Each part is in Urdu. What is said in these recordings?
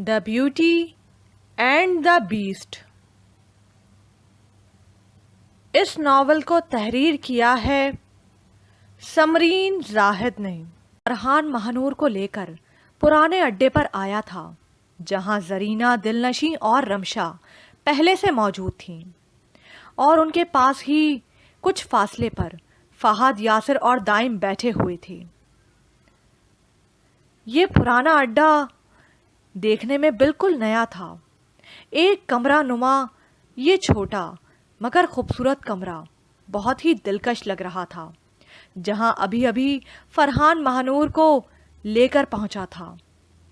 The beauty and the beast. اس ناول کو تحریر کیا ہے سمرین زاہد نے۔ فرحان مہنور کو لے کر پرانے اڈے پر آیا تھا جہاں زرینہ، دلنشیں اور رمشا پہلے سے موجود تھیں، اور ان کے پاس ہی کچھ فاصلے پر فہد، یاسر اور دائم بیٹھے ہوئے تھے۔ یہ پرانا اڈا دیکھنے میں بالکل نیا تھا۔ ایک کمرہ نما یہ چھوٹا مگر خوبصورت کمرہ بہت ہی دلکش لگ رہا تھا، جہاں ابھی ابھی فرحان مہنور کو لے کر پہنچا تھا۔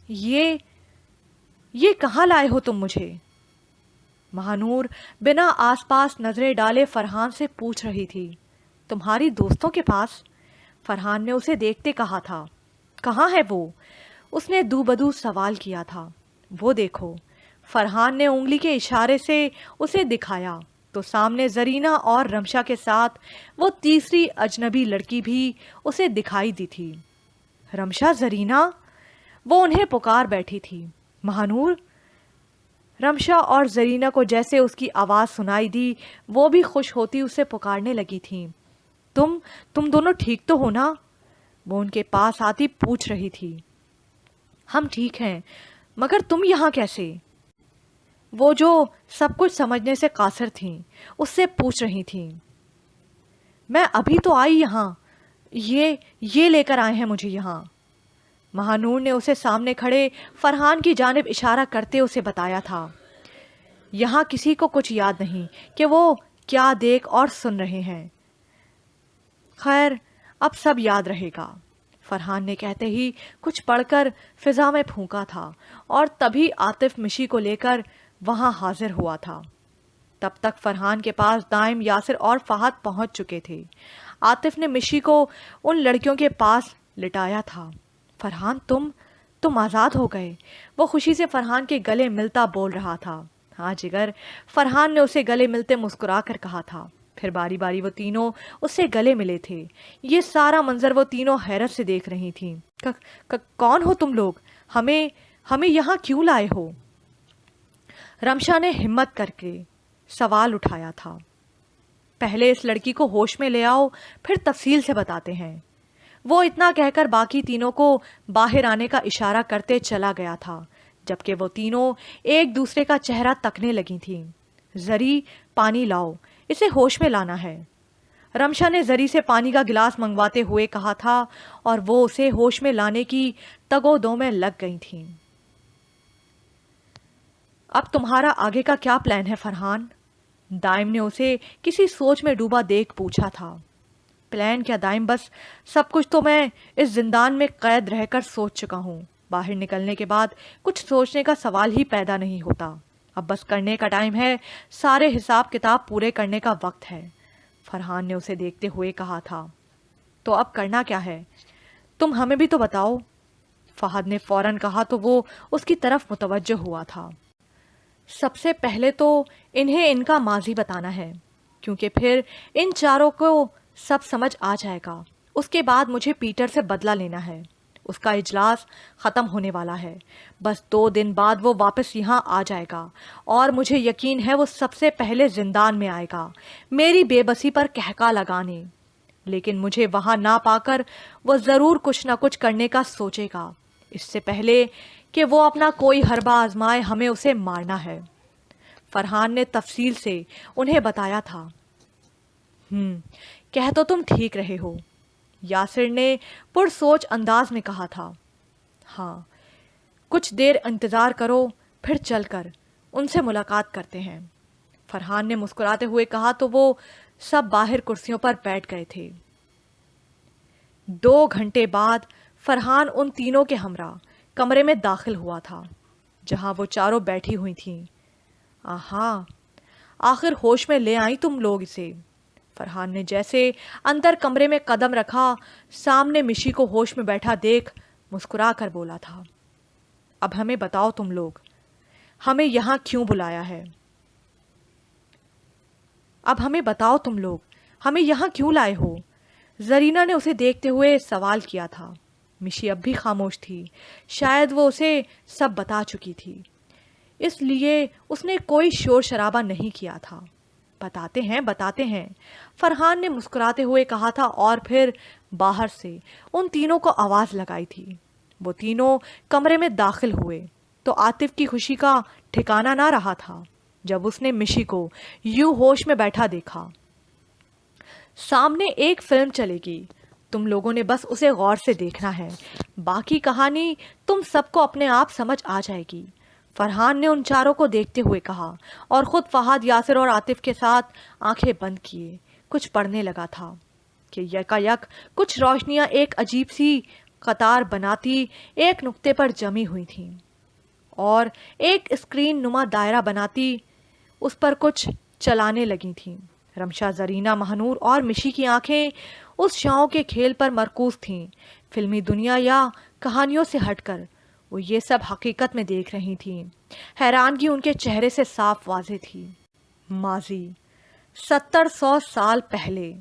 یہ کہاں لائے ہو تم مجھے؟ مہنور بنا آس پاس نظریں ڈالے فرحان سے پوچھ رہی تھی۔ تمہاری دوستوں کے پاس، فرحان نے اسے دیکھتے کہا تھا۔ کہاں ہے وہ؟ اس نے دو بدو سوال کیا تھا۔ وہ دیکھو، فرحان نے انگلی کے اشارے سے اسے دکھایا تو سامنے زرینہ اور رمشا کے ساتھ وہ تیسری اجنبی لڑکی بھی اسے دکھائی دی تھی۔ رمشا، زرینہ، وہ انہیں پکار بیٹھی تھی۔ مہنور؟ رمشا اور زرینہ کو جیسے اس کی آواز سنائی دی وہ بھی خوش ہوتی اسے پکارنے لگی تھیں۔ تم دونوں ٹھیک تو ہو نا؟ وہ ان کے پاس آتی پوچھ رہی تھی۔ ہم ٹھیک ہیں، مگر تم یہاں کیسے؟ وہ جو سب کچھ سمجھنے سے قاصر تھیں اس سے پوچھ رہی تھیں۔ میں ابھی تو آئی یہاں، یہ لے کر آئے ہیں مجھے یہاں۔ مہنور نے اسے سامنے کھڑے فرحان کی جانب اشارہ کرتے اسے بتایا تھا۔ یہاں کسی کو کچھ یاد نہیں کہ وہ کیا دیکھ اور سن رہے ہیں۔ خیر، اب سب یاد رہے گا، فرحان نے کہتے ہی کچھ پڑھ کر فضا میں پھونکا تھا، اور تبھی عاطف مشی کو لے کر وہاں حاضر ہوا تھا۔ تب تک فرحان کے پاس دائم، یاسر اور فہد پہنچ چکے تھے۔ عاطف نے مشی کو ان لڑکیوں کے پاس لٹایا تھا۔ فرحان، تم آزاد ہو گئے، وہ خوشی سے فرحان کے گلے ملتا بول رہا تھا۔ ہاں جگر، فرحان نے اسے گلے ملتے مسکرا کر کہا تھا۔ پھر باری باری وہ تینوں اس سے گلے ملے تھے۔ یہ سارا منظر وہ تینوں حیرت سے دیکھ رہی تھیں۔ کون ہو تم لوگ؟ ہمیں یہاں کیوں لائے ہو؟ رمشا نے ہمت کر کے سوال اٹھایا تھا۔ پہلے اس لڑکی کو ہوش میں لے آؤ، پھر تفصیل سے بتاتے ہیں۔ وہ اتنا کہہ کر باقی تینوں کو باہر آنے کا اشارہ کرتے چلا گیا تھا، جبکہ وہ تینوں ایک دوسرے کا چہرہ تکنے لگی تھیں۔ زری، پانی لاؤ، اسے ہوش میں لانا ہے، رمشا نے زری سے پانی کا گلاس منگواتے ہوئے کہا تھا، اور وہ اسے ہوش میں لانے کی تگو دو میں لگ گئی تھیں۔ اب تمہارا آگے کا کیا پلان ہے فرحان؟ دائم نے اسے کسی سوچ میں ڈوبا دیکھ پوچھا تھا۔ پلان کیا دائم، بس سب کچھ تو میں اس زندان میں قید رہ کر سوچ چکا ہوں۔ باہر نکلنے کے بعد کچھ سوچنے کا سوال ہی پیدا نہیں ہوتا۔ اب بس کرنے کا ٹائم ہے، سارے حساب کتاب پورے کرنے کا وقت ہے، فرحان نے اسے دیکھتے ہوئے کہا تھا۔ تو اب کرنا کیا ہے؟ تم ہمیں بھی تو بتاؤ، فہد نے فوراً کہا تو وہ اس کی طرف متوجہ ہوا تھا۔ سب سے پہلے تو انہیں ان کا ماضی بتانا ہے، کیونکہ پھر ان چاروں کو سب سمجھ آ جائے گا۔ اس کے بعد مجھے پیٹر سے بدلہ لینا ہے، اس کا اجلاس ختم ہونے والا ہے، بس 2 دن بعد وہ واپس یہاں آ جائے گا، اور مجھے یقین ہے وہ سب سے پہلے زندان میں آئے گا میری بے بسی پر کہکا لگانے، لیکن مجھے وہاں نہ پا کر وہ ضرور کچھ نہ کچھ کرنے کا سوچے گا، اس سے پہلے کہ وہ اپنا کوئی حربہ آزمائے ہمیں اسے مارنا ہے۔ فرحان نے تفصیل سے انہیں بتایا تھا۔ کہہ تو تم ٹھیک رہے ہو، یاسر نے پرسوچ انداز میں کہا تھا۔ ہاں، کچھ دیر انتظار کرو، پھر چل کر ان سے ملاقات کرتے ہیں، فرحان نے مسکراتے ہوئے کہا تو وہ سب باہر کرسیوں پر بیٹھ گئے تھے۔ 2 گھنٹے بعد فرحان ان تینوں کے ہمراہ کمرے میں داخل ہوا تھا جہاں وہ چاروں بیٹھی ہوئی تھیں۔ آہا، آخر ہوش میں لے آئی تم لوگ اسے، فرحان نے جیسے اندر کمرے میں قدم رکھا سامنے مشی کو ہوش میں بیٹھا دیکھ مسکرا کر بولا تھا۔ اب ہمیں بتاؤ تم لوگ ہمیں یہاں کیوں بلایا ہے؟ اب ہمیں بتاؤ تم لوگ ہمیں یہاں کیوں لائے ہو؟ زرینہ نے اسے دیکھتے ہوئے سوال کیا تھا۔ مشی اب بھی خاموش تھی. شاید وہ اسے سب بتا چکی تھی، اس لیے اس نے کوئی شور شرابہ نہیں کیا تھا. بتاتے ہیں فرحان نے مسکراتے ہوئے کہا تھا، اور پھر باہر سے ان تینوں کو آواز لگائی تھی. وہ تینوں کمرے میں داخل ہوئے تو عاطف کی خوشی کا ٹھکانہ نہ رہا تھا جب اس نے مشی کو یوں ہوش میں بیٹھا دیکھا. سامنے ایک فلم چلے گی، تم لوگوں نے بس اسے غور سے دیکھنا ہے، باقی کہانی تم سب کو اپنے آپ سمجھ آ جائے گی. فرحان نے ان چاروں کو دیکھتے ہوئے کہا اور خود فہد، یاسر اور عاطف کے ساتھ آنکھیں بند کیے کچھ پڑھنے لگا تھا کہ یکا یک کچھ روشنیاں ایک عجیب سی قطار بناتی ایک نقطے پر جمی ہوئی تھیں اور ایک اسکرین نما دائرہ بناتی اس پر کچھ چلانے لگی تھیں. رمشا، زرینہ، مہنور اور مشی کی آنکھیں اس شاؤں کے کھیل پر مرکوز تھیں. فلمی دنیا یا کہانیوں سے ہٹ کر وہ یہ سب حقیقت میں دیکھ رہی تھیں. حیرانگی ان کے چہرے سے صاف واضح تھی. ماضی 70-100 سال پہلے.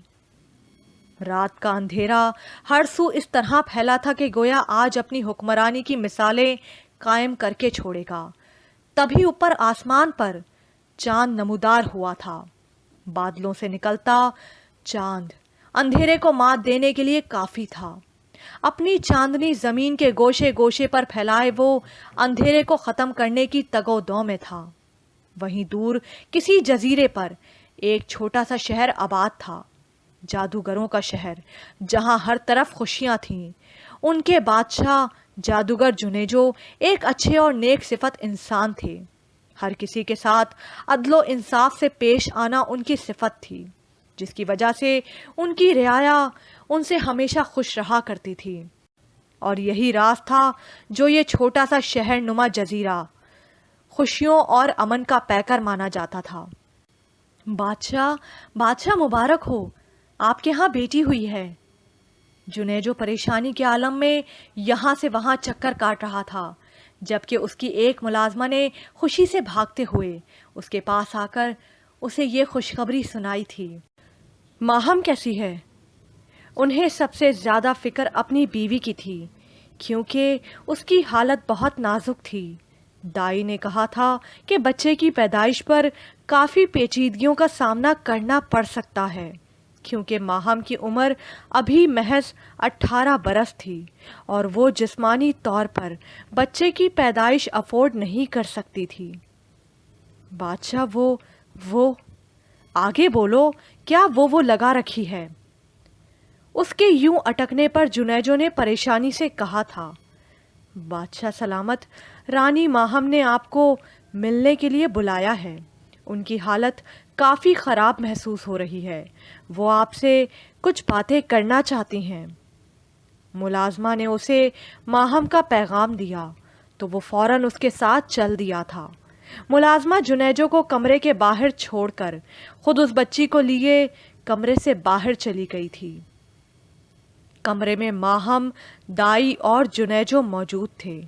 رات کا اندھیرا ہر سو اس طرح پھیلا تھا کہ گویا آج اپنی حکمرانی کی مثالیں قائم کر کے چھوڑے گا. تبھی اوپر آسمان پر چاند نمودار ہوا تھا. بادلوں سے نکلتا چاند اندھیرے کو مات دینے کے لیے کافی تھا. اپنی چاندنی زمین کے گوشے گوشے پر پھیلائے وہ اندھیرے کو ختم کرنے کی تگ و دو میں تھا. وہیں دور کسی جزیرے پر ایک چھوٹا سا شہر آباد تھا، جادوگروں کا شہر جہاں ہر طرف خوشیاں تھیں. ان کے بادشاہ جادوگر جنیجو ایک اچھے اور نیک صفت انسان تھے. ہر کسی کے ساتھ عدل و انصاف سے پیش آنا ان کی صفت تھی، جس کی وجہ سے ان کی رعایا ان سے ہمیشہ خوش رہا کرتی تھی. اور یہی راز تھا جو یہ چھوٹا سا شہر نما جزیرہ خوشیوں اور امن کا پیکر مانا جاتا تھا. بادشاہ مبارک ہو، آپ کے ہاں بیٹی ہوئی ہے. جنیجو پریشانی کے عالم میں یہاں سے وہاں چکر کاٹ رہا تھا، جبکہ اس کی ایک ملازمہ نے خوشی سے بھاگتے ہوئے اس کے پاس آ کر اسے یہ خوشخبری سنائی تھی. ماہم کیسی ہے؟ انہیں سب سے زیادہ فکر اپنی بیوی کی تھی، کیونکہ اس کی حالت بہت نازک تھی. دائی نے کہا تھا کہ بچے کی پیدائش پر کافی پیچیدگیوں کا سامنا کرنا پڑ سکتا ہے، کیونکہ ماہم کی عمر ابھی محض 18 برس تھی اور وہ جسمانی طور پر بچے کی پیدائش افورڈ نہیں کر سکتی تھی. بادشاہ وہ آگے بولو، کیا وہ لگا رکھی ہے؟ اس کے یوں اٹکنے پر جنیجو نے پریشانی سے کہا تھا. بادشاہ سلامت، رانی ماہم نے آپ کو ملنے کے لیے بلایا ہے. ان کی حالت کافی خراب محسوس ہو رہی ہے، وہ آپ سے کچھ باتیں کرنا چاہتی ہیں. ملازمہ نے اسے ماہم کا پیغام دیا تو وہ فوراً اس کے ساتھ چل دیا تھا. ملازمہ جنیجو کو کمرے کے باہر چھوڑ کر خود اس بچی کو لیے کمرے سے باہر چلی گئی تھی. کمرے میں ماہم، دائی اور جنیجو موجود تھے.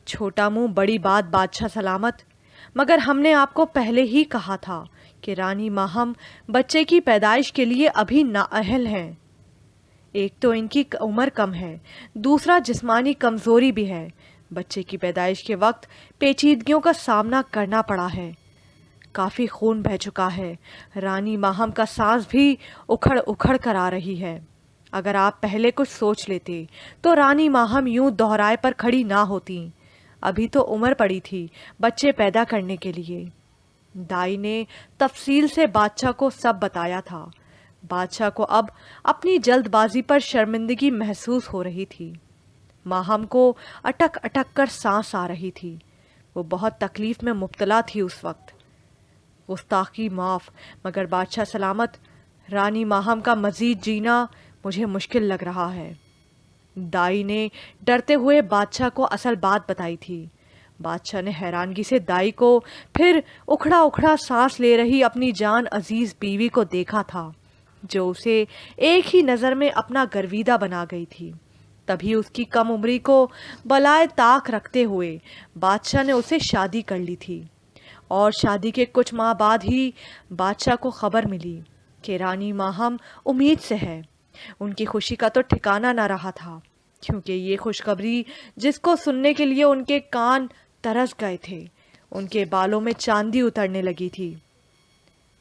چھوٹا منہ بڑی بات بادشاہ سلامت، مگر ہم نے آپ کو پہلے ہی کہا تھا کہ رانی ماہم بچے کی پیدائش کے لیے ابھی نااہل ہیں. ایک تو ان کی عمر کم ہے، دوسرا جسمانی کمزوری بھی ہے. بچے کی پیدائش کے وقت پیچیدگیوں کا سامنا کرنا پڑا ہے، کافی خون بہہ چکا ہے. رانی ماہم کا سانس بھی اکھڑ اکھڑ کر آ رہی ہے. اگر آپ پہلے کچھ سوچ لیتے تو رانی ماہم یوں دوہرائے پر کھڑی نہ ہوتی. ابھی تو عمر پڑی تھی بچے پیدا کرنے کے لیے. دائی نے تفصیل سے بادشاہ کو سب بتایا تھا. بادشاہ کو اب اپنی جلد بازی پر شرمندگی محسوس ہو رہی تھی. ماہم کو اٹک اٹک کر سانس آ رہی تھی. وہ بہت تکلیف میں مبتلا تھی اس وقت. گستاخی معاف، مگر بادشاہ سلامت، رانی ماہم کا مزید جینا مجھے مشکل لگ رہا ہے. دائی نے ڈرتے ہوئے بادشاہ کو اصل بات بتائی تھی. بادشاہ نے حیرانگی سے دائی کو، پھر اکھڑا اکھڑا سانس لے رہی اپنی جان عزیز بیوی کو دیکھا تھا، جو اسے ایک ہی نظر میں اپنا گرویدہ بنا گئی تھی. تبھی اس کی کم عمری کو بالائے طاق رکھتے ہوئے بادشاہ نے اسے شادی کر لی تھی. اور شادی کے کچھ ماہ بعد ہی بادشاہ کو خبر ملی کہ رانی ماہم امید سے ہے. ان کی خوشی کا تو ٹھکانہ نہ رہا تھا. کیونکہ یہ خوشخبری جس کو سننے کے لیے ان کے کان ترس گئے تھے، ان کے بالوں میں چاندی اترنے لگی تھی۔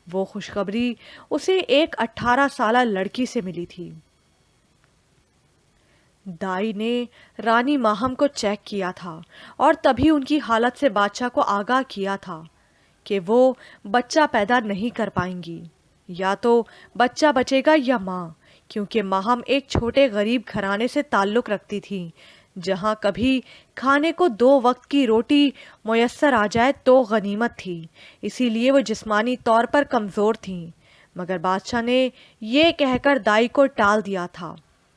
وہ خوشخبری اسے ایک 18 سالہ لڑکی سے ملی تھی۔ دائی نے رانی ماہم کو چیک کیا تھا اور تبھی ان کی حالت سے بادشاہ کو آگاہ کیا تھا کہ وہ بچہ پیدا نہیں کر پائیں گی، یا تو بچہ بچے گا یا ماں، کیونکہ ماہم ایک چھوٹے غریب گھرانے سے تعلق رکھتی تھی جہاں کبھی کھانے کو 2 وقت کی روٹی میسر آ جائے تو غنیمت تھی۔ اسی لیے وہ جسمانی طور پر کمزور تھیں، مگر بادشاہ نے یہ کہہ کر دائی کو ٹال دیا تھا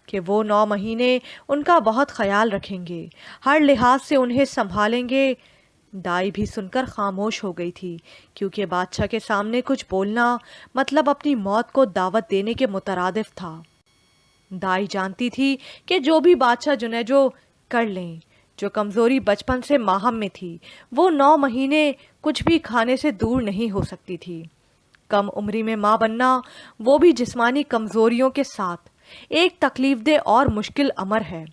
کہ وہ 9 مہینے ان کا بہت خیال رکھیں گے، ہر لحاظ سے انہیں سنبھالیں گے۔ دائی بھی سن کر خاموش ہو گئی تھی، کیونکہ بادشاہ کے سامنے کچھ بولنا مطلب اپنی موت کو دعوت دینے کے مترادف تھا۔ دائی جانتی تھی کہ جو بھی بادشاہ جنیجو کر لیں، جو کمزوری بچپن سے ماہم میں تھی، وہ 9 مہینے کچھ بھی کھانے سے دور نہیں ہو سکتی تھی۔ کم عمری میں ماں بننا، وہ بھی جسمانی کمزوریوں کے ساتھ، ایک تکلیف دہ اور مشکل امر ہے،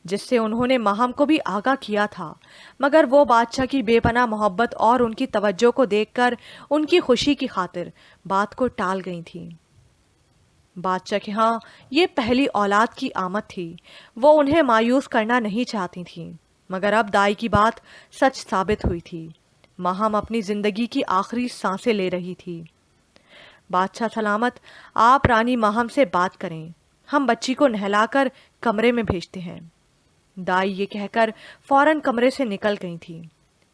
جس سے انہوں نے ماہم کو بھی آگاہ کیا تھا، مگر وہ بادشاہ کی بے پناہ محبت اور ان کی توجہ کو دیکھ کر ان کی خوشی کی خاطر بات کو ٹال گئی تھیں۔ بادشاہ کے ہاں یہ پہلی اولاد کی آمد تھی، وہ انہیں مایوس کرنا نہیں چاہتی تھیں، مگر اب دائی کی بات سچ ثابت ہوئی تھی۔ ماہم اپنی زندگی کی آخری سانسیں لے رہی تھی۔ بادشاہ سلامت، آپ رانی ماہم سے بات کریں، ہم بچی کو نہلا کر کمرے میں بھیجتے ہیں۔ دائی یہ کہہ کر فوراً کمرے سے نکل گئی تھی۔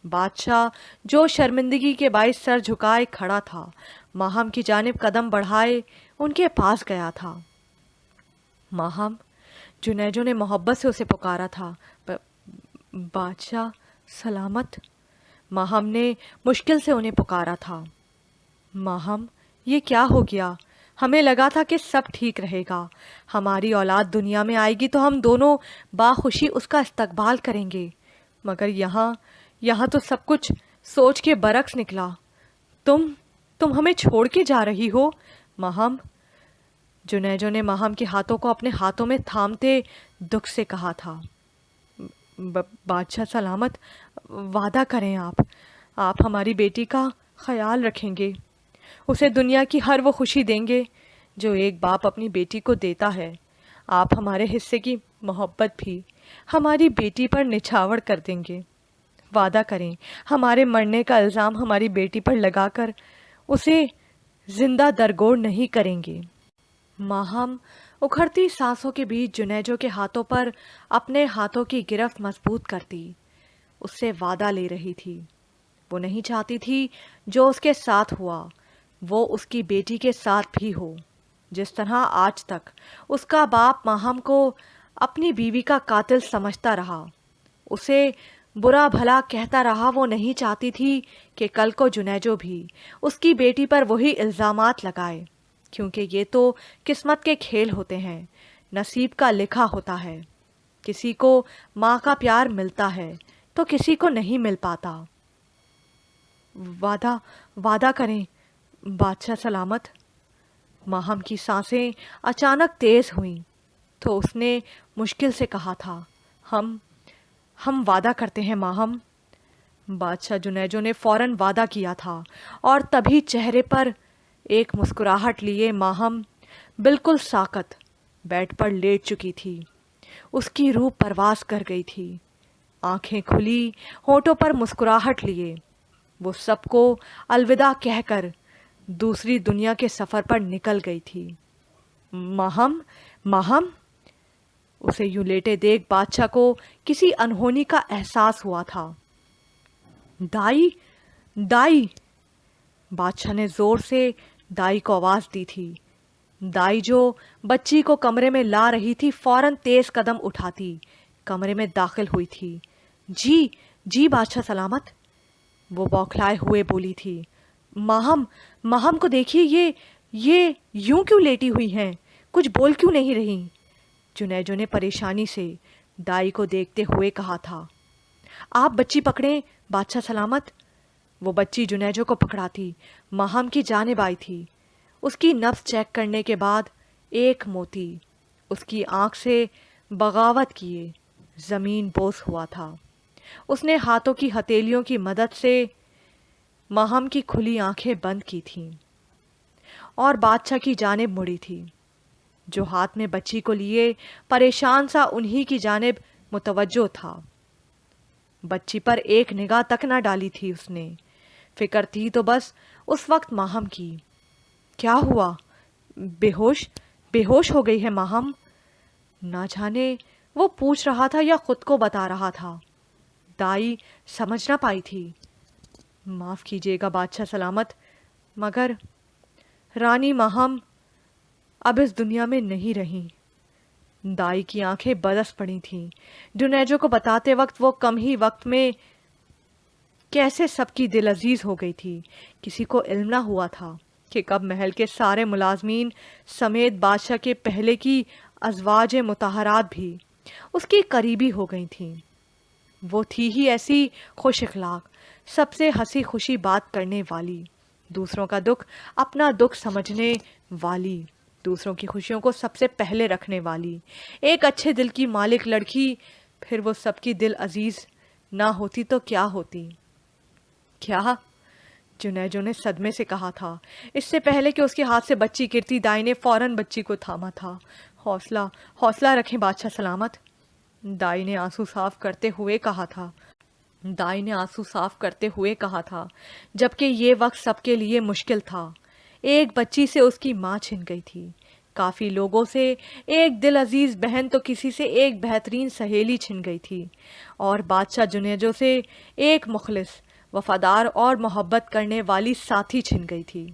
بادشاہ جو شرمندگی کے باعث سر جھکائے کھڑا تھا، ماہم کی جانب قدم بڑھائے ان کے پاس گیا تھا۔ ماہم، جنیجو نے محبت سے اسے پکارا تھا۔ بادشاہ سلامت، ماہم نے مشکل سے انہیں پکارا تھا۔ ماہم، یہ کیا ہو گیا؟ ہمیں لگا تھا کہ سب ٹھیک رہے گا، ہماری اولاد دنیا میں آئے گی تو ہم دونوں باخوشی اس کا استقبال کریں گے، مگر یہاں تو سب کچھ سوچ کے برعکس نکلا۔ تم ہمیں چھوڑ کے جا رہی ہو؟ ماہم، جنیجو نے ماہم کے ہاتھوں کو اپنے ہاتھوں میں تھامتے دکھ سے کہا تھا۔ بادشاہ سلامت، وعدہ کریں آپ ہماری بیٹی کا خیال رکھیں گے، اسے دنیا کی ہر وہ خوشی دیں گے جو ایک باپ اپنی بیٹی کو دیتا ہے۔ آپ ہمارے حصے کی محبت بھی ہماری بیٹی پر نچھاور کر دیں گے۔ وعدہ کریں ہمارے مرنے کا الزام ہماری بیٹی پر لگا کر اسے زندہ درگور نہیں کریں گے۔ ماہم اکھڑتی سانسوں کے بیچ جنیجو کے ہاتھوں پر اپنے ہاتھوں کی گرفت مضبوط کرتی اس سے وعدہ لے رہی تھی۔ وہ نہیں چاہتی تھی جو اس کے ساتھ ہوا وہ اس کی بیٹی کے ساتھ بھی ہو۔ جس طرح آج تک اس کا باپ ماہم کو اپنی بیوی کا قاتل سمجھتا رہا، اسے برا بھلا کہتا رہا، وہ نہیں چاہتی تھی کہ کل کو جنیجو بھی اس کی بیٹی پر وہی الزامات لگائے، کیونکہ یہ تو قسمت کے کھیل ہوتے ہیں، نصیب کا لکھا ہوتا ہے۔ کسی کو ماں کا پیار ملتا ہے تو کسی کو نہیں مل پاتا۔ وعدہ کریں بادشاہ سلامت۔ ماہم کی سانسیں اچانک تیز ہوئیں تو اس نے مشکل سے کہا تھا، ہم وعدہ کرتے ہیں ماہم۔ بادشاہ جنیجو نے فوراً وعدہ کیا تھا اور تبھی چہرے پر ایک مسکراہٹ لیے ماہم بالکل ساکت بیڈ پر لیٹ چکی تھی۔ اس کی روح پرواز کر گئی تھی، آنکھیں کھلی، ہونٹوں پر مسکراہٹ لیے وہ سب کو الوداع کہہ کر دوسری دنیا کے سفر پر نکل گئی تھی۔ ماہم، اسے یوں لیٹے دیکھ بادشاہ کو کسی انہونی کا احساس ہوا تھا۔ دائی، بادشاہ نے زور سے دائی کو آواز دی تھی۔ دائی جو بچی کو کمرے میں لا رہی تھی فوراً تیز قدم اٹھاتی کمرے میں داخل ہوئی تھی۔ جی بادشاہ سلامت، وہ بوکھلائے ہوئے بولی تھی۔ ماہم کو دیکھیے، یہ یوں کیوں لیٹی ہوئی ہیں، کچھ بول کیوں نہیں رہی؟ جنیجو نے پریشانی سے دائی کو دیکھتے ہوئے کہا تھا۔ آپ بچی پکڑیں بادشاہ سلامت۔ وہ بچی جنیجو کو پکڑاتی ماہم کی جانب آئی تھی۔ اس کی نبض چیک کرنے کے بعد ایک موتی اس کی آنکھ سے بغاوت کیے زمین بوس ہوا تھا۔ اس نے ہاتھوں کی ہتھیلیوں کی مدد سے ماہم کی کھلی آنکھیں بند کی تھیں اور بادشاہ کی جانب مڑی تھی، جو ہاتھ میں بچی کو لیے پریشان سا انہی کی جانب متوجہ تھا۔ بچی پر ایک نگاہ تک نہ ڈالی تھی اس نے، فکر تھی تو بس اس وقت ماہم کی۔ کیا ہوا؟ بے ہوش ہو گئی ہے ماہم؟ نہ جانے وہ پوچھ رہا تھا یا خود کو بتا رہا تھا، دائی سمجھ نہ پائی تھی۔ معاف کیجیے گا بادشاہ سلامت، مگر رانی ماہم اب اس دنیا میں نہیں رہیں۔ دائی کی آنکھیں برس پڑی تھیں۔ جنیجو کو بتاتے وقت وہ کم ہی وقت میں کیسے سب کی دل عزیز ہو گئی تھی۔ کسی کو علم نہ ہوا تھا کہ کب محل کے سارے ملازمین سمیت بادشاہ کے پہلے کی ازواج مطہرات بھی اس کی قریبی ہو گئی تھیں۔ وہ تھی ہی ایسی خوش اخلاق، سب سے ہنسی خوشی بات کرنے والی، دوسروں کا دکھ اپنا دکھ سمجھنے والی، دوسروں کی خوشیوں کو سب سے پہلے رکھنے والی، ایک اچھے دل کی مالک لڑکی۔ پھر وہ سب کی دل عزیز نہ ہوتی تو کیا ہوتی؟ کیا؟ جنیجو نے صدمے سے کہا تھا۔ اس سے پہلے کہ اس کے ہاتھ سے بچی گرتی، دائی نے فوراً بچی کو تھاما تھا۔ حوصلہ رکھیں بادشاہ سلامت، دائی نے آنسو صاف کرتے ہوئے کہا تھا، جبکہ یہ وقت سب کے لیے مشکل تھا۔ ایک بچی سے اس کی ماں چھن گئی تھی، کافی لوگوں سے ایک دل عزیز بہن تو کسی سے ایک بہترین سہیلی چھن گئی تھی، اور بادشاہ جنیجو سے ایک مخلص، وفادار اور محبت کرنے والی ساتھی چھن گئی تھی۔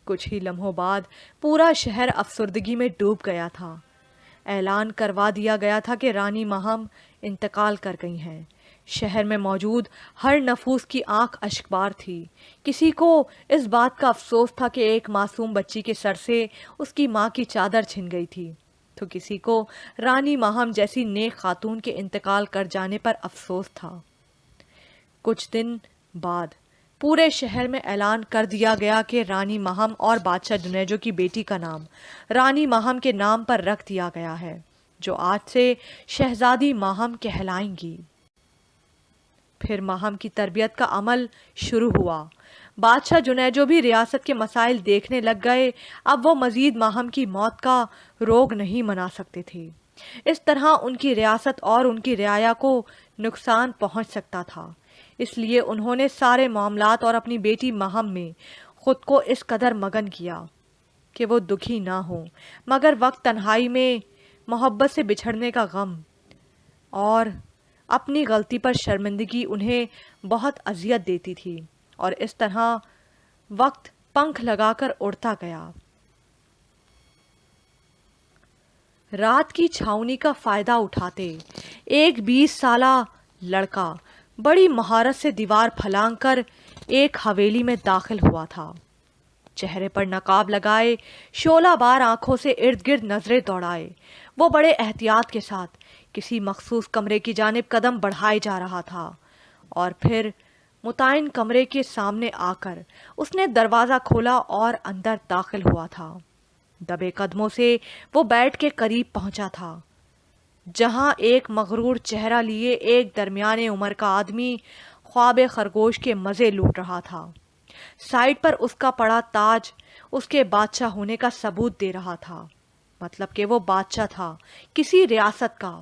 کچھ ہی لمحوں بعد پورا شہر افسردگی میں ڈوب گیا تھا۔ اعلان کروا دیا گیا تھا کہ رانی ماہم انتقال کر گئی ہیں۔ شہر میں موجود ہر نفوس کی آنکھ اشکبار تھی۔ کسی کو اس بات کا افسوس تھا کہ ایک معصوم بچی کے سر سے اس کی ماں کی چادر چھن گئی تھی، تو کسی کو رانی ماہم جیسی نیک خاتون کے انتقال کر جانے پر افسوس تھا۔ کچھ دن بعد پورے شہر میں اعلان کر دیا گیا کہ رانی ماہم اور بادشاہ جنیجو کی بیٹی کا نام رانی ماہم کے نام پر رکھ دیا گیا ہے، جو آج سے شہزادی ماہم کہلائیں گی۔ پھر ماہم کی تربیت کا عمل شروع ہوا۔ بادشاہ جنیجو بھی ریاست کے مسائل دیکھنے لگ گئے۔ اب وہ مزید ماہم کی موت کا روگ نہیں منا سکتے تھے۔ اس طرح ان کی ریاست اور ان کی رعایا کو نقصان پہنچ سکتا تھا۔ اس لیے انہوں نے سارے معاملات اور اپنی بیٹی ماہم میں خود کو اس قدر مگن کیا کہ وہ دکھی نہ ہو، مگر وقت تنہائی میں محبت سے بچھڑنے کا غم اور اپنی غلطی پر شرمندگی انہیں بہت اذیت دیتی تھی، اور اس طرح وقت پنکھ لگا کر اڑتا گیا۔ رات کی چھاؤنی کا فائدہ اٹھاتے ایک 20 سالہ لڑکا بڑی مہارت سے دیوار پھلانگ کر ایک حویلی میں داخل ہوا تھا۔ چہرے پر نقاب لگائے، شعلہ بار آنکھوں سے ارد گرد نظریں دوڑائے، وہ بڑے احتیاط کے ساتھ کسی مخصوص کمرے کی جانب قدم بڑھائے جا رہا تھا، اور پھر متعین کمرے کے سامنے آ کر اس نے دروازہ کھولا اور اندر داخل ہوا تھا۔ دبے قدموں سے وہ بیڈ کے قریب پہنچا تھا، جہاں ایک مغرور چہرہ لیے ایک درمیانے عمر کا آدمی خواب خرگوش کے مزے لوٹ رہا تھا۔ سائیڈ پر اس کا پڑا تاج اس کے بادشاہ ہونے کا ثبوت دے رہا تھا، مطلب کہ وہ بادشاہ تھا کسی ریاست کا۔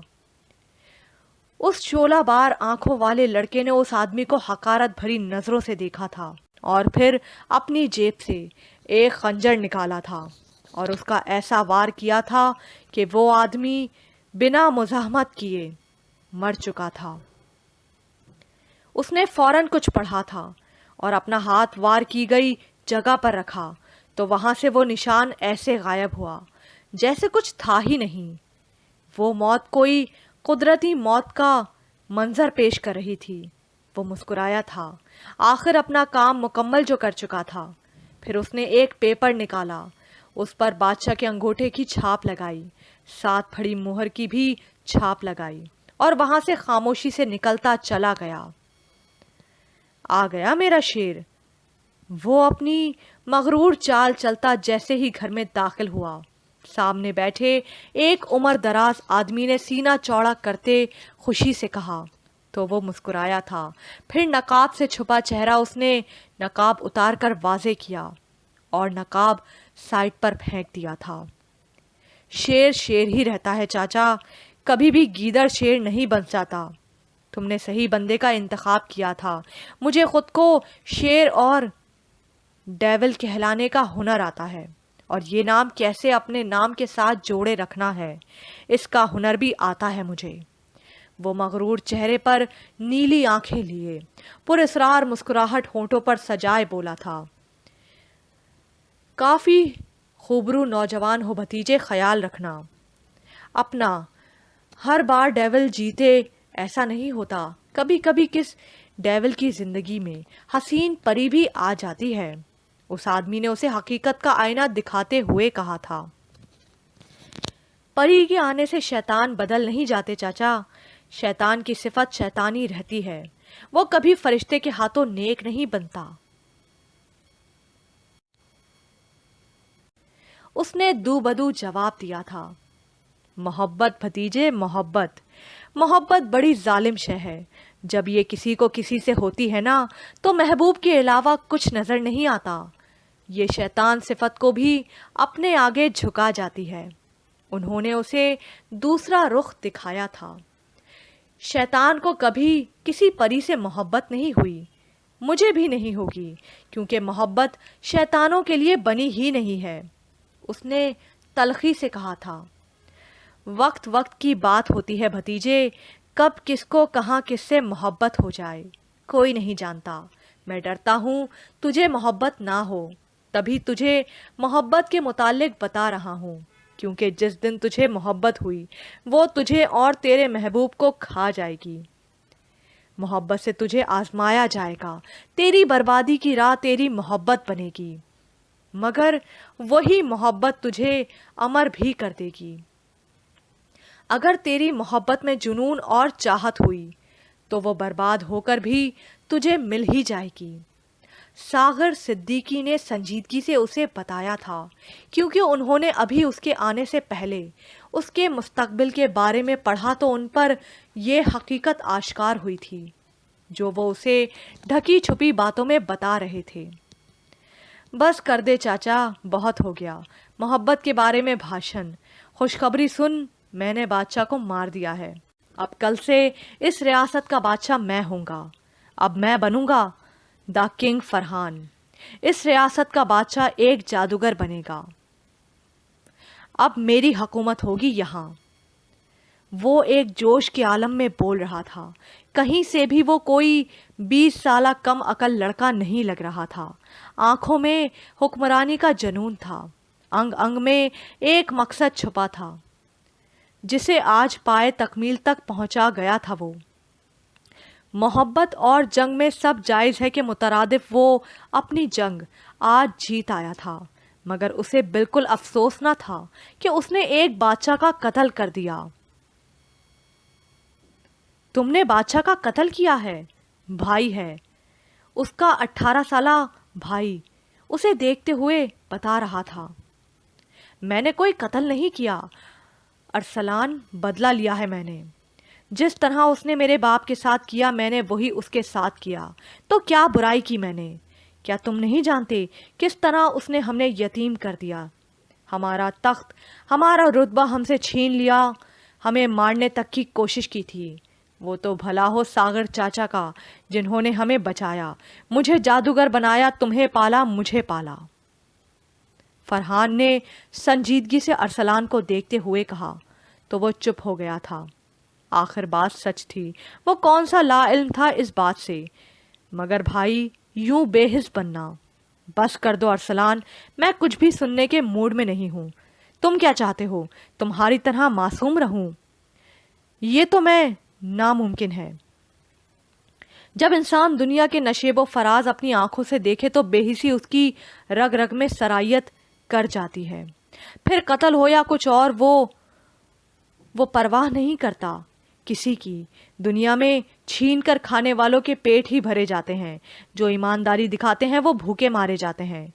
اس شعلہ بار آنکھوں والے لڑکے نے اس آدمی کو حقارت بھری نظروں سے دیکھا تھا، اور پھر اپنی جیب سے ایک خنجر نکالا تھا اور اس کا ایسا وار کیا تھا کہ وہ آدمی بنا مزاحمت کیے مر چکا تھا۔ اس نے فوراً کچھ پڑھا تھا اور اپنا ہاتھ وار کی گئی جگہ پر رکھا تو وہاں سے وہ نشان ایسے غائب ہوا جیسے کچھ تھا ہی نہیں۔ وہ موت کوئی قدرتی موت کا منظر پیش کر رہی تھی۔ وہ مسکرایا تھا، آخر اپنا کام مکمل جو کر چکا تھا۔ پھر اس نے ایک پیپر نکالا، اس پر بادشاہ کے انگوٹھے کی چھاپ لگائی، ساتھ پھڑی مہر کی بھی چھاپ لگائی، اور وہاں سے خاموشی سے نکلتا چلا گیا۔ آ گیا میرا شیر، وہ اپنی مغرور چال چلتا جیسے ہی گھر میں داخل ہوا سامنے بیٹھے ایک عمر دراز آدمی نے سینہ چوڑا کرتے خوشی سے کہا تو وہ مسکرایا تھا. پھر نقاب سے چھپا چہرہ اس نے نقاب اتار کر واضح کیا اور نقاب سائڈ پر پھینک دیا تھا. شیر شیر ہی رہتا ہے چاچا, کبھی بھی گیدڑ شیر نہیں بن جاتا. تم نے صحیح بندے کا انتخاب کیا تھا. مجھے خود کو شیر اور ڈیول کہلانے کا ہنر آتا ہے, اور یہ نام کیسے اپنے نام کے ساتھ جوڑے رکھنا ہے اس کا ہنر بھی آتا ہے مجھے. وہ مغرور چہرے پر نیلی آنکھیں لیے پر اسرار مسکراہٹ ہونٹوں پر سجائے بولا تھا, کافی خوبرو نوجوان ہو بھتیجے, خیال رکھنا اپنا. ہر بار ڈیول جیتے ایسا نہیں ہوتا, کبھی کبھی کس ڈیول کی زندگی میں حسین پری بھی آ جاتی ہے. اس آدمی نے اسے حقیقت کا آئینہ دکھاتے ہوئے کہا تھا. پری کے آنے سے شیطان بدل نہیں جاتے چاچا, شیطان کی صفت شیطانی رہتی ہے, وہ کبھی فرشتے کے ہاتھوں نیک نہیں بنتا. اس نے دو بدو جواب دیا تھا. محبت بھتیجے, محبت محبت بڑی ظالم شے ہے. جب یہ کسی کو کسی سے ہوتی ہے نا تو محبوب کے علاوہ کچھ نظر نہیں آتا. یہ شیطان صفت کو بھی اپنے آگے جھکا جاتی ہے. انہوں نے اسے دوسرا رخ دکھایا تھا. شیطان کو کبھی کسی پری سے محبت نہیں ہوئی, مجھے بھی نہیں ہوگی, کیونکہ محبت شیطانوں کے لیے بنی ہی نہیں ہے. اس نے تلخی سے کہا تھا. وقت وقت کی بات ہوتی ہے بھتیجے, کب کس کو کہاں کس سے محبت ہو جائے کوئی نہیں جانتا. میں ڈرتا ہوں تجھے محبت نہ ہو, تبھی تجھے محبت کے متعلق بتا رہا ہوں, کیونکہ جس دن تجھے محبت ہوئی وہ تجھے اور تیرے محبوب کو کھا جائے گی. محبت سے تجھے آزمایا جائے گا, تیری بربادی کی راہ تیری محبت بنے گی, مگر وہی محبت تجھے امر بھی کر دے گی. اگر تیری محبت میں جنون اور چاہت ہوئی تو وہ برباد ہو کر بھی تجھے مل ہی جائے گی. ساغر صدیقی نے سنجیدگی سے اسے بتایا تھا, کیونکہ انہوں نے ابھی اس کے آنے سے پہلے اس کے مستقبل کے بارے میں پڑھا تو ان پر یہ حقیقت آشکار ہوئی تھی جو وہ اسے ڈھکی چھپی باتوں میں بتا رہے تھے. بس کر دے چاچا, بہت ہو گیا محبت کے بارے میں بھاشن. خوشخبری سن, میں نے بادشاہ کو مار دیا ہے. اب کل سے اس ریاست کا بادشاہ میں ہوں گا. اب میں بنوں گا دا کنگ فرحان. اس ریاست کا بادشاہ ایک جادوگر بنے گا. اب میری حکومت ہوگی یہاں. وہ ایک جوش کے عالم میں بول رہا تھا. کہیں سے بھی وہ کوئی 20 سالہ کم عقل لڑکا نہیں لگ رہا تھا. آنکھوں میں حکمرانی کا جنون تھا, انگ انگ میں ایک مقصد چھپا تھا جسے آج پائے تکمیل تک پہنچا گیا تھا. وہ محبت اور جنگ میں سب جائز ہے کہ مترادف وہ اپنی جنگ آج جیت آیا تھا, مگر اسے بالکل افسوس نہ تھا کہ اس نے ایک بادشاہ کا قتل کر دیا. تم نے بادشاہ کا قتل کیا ہے؟ بھائی ہے اس کا 18 سالہ بھائی اسے دیکھتے ہوئے بتا رہا تھا. میں نے کوئی قتل نہیں کیا ارسلان, بدلہ لیا ہے میں نے. جس طرح اس نے میرے باپ کے ساتھ کیا میں نے وہی اس کے ساتھ کیا. تو کیا برائی کی میں نے؟ کیا تم نہیں جانتے کس طرح اس نے ہمیں یتیم کر دیا, ہمارا تخت ہمارا رتبہ ہم سے چھین لیا, ہمیں مارنے تک کی کوشش کی تھی. وہ تو بھلا ہو ساغر چاچا کا جنہوں نے ہمیں بچایا, مجھے جادوگر بنایا, تمہیں پالا, مجھے پالا. فرحان نے سنجیدگی سے ارسلان کو دیکھتے ہوئے کہا تو وہ چپ ہو گیا تھا. آخر بات سچ تھی, وہ کون سا لا علم تھا اس بات سے. مگر بھائی یوں بے حس بننا. بس کر دو ارسلان, میں کچھ بھی سننے کے موڈ میں نہیں ہوں. تم کیا چاہتے ہو, تمہاری طرح معصوم رہوں؟ یہ تو میں ناممکن ہے. جب انسان دنیا کے نشیب و فراز اپنی آنکھوں سے دیکھے تو بے حسی اس کی رگ رگ میں سرایت کر جاتی ہے. پھر قتل ہو یا کچھ اور وہ پرواہ نہیں کرتا کسی کی. دنیا میں چھین کر کھانے والوں کے پیٹ ہی بھرے جاتے ہیں, جو ایمانداری دکھاتے ہیں وہ بھوکے مارے جاتے ہیں.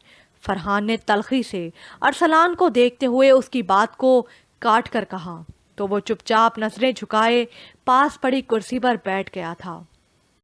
فرحان نے تلخی سے ارسلان کو دیکھتے ہوئے اس کی بات کو کاٹ کر کہا تو وہ چپ چاپ نظریں جھکائے پاس پڑی کرسی پر بیٹھ گیا تھا۔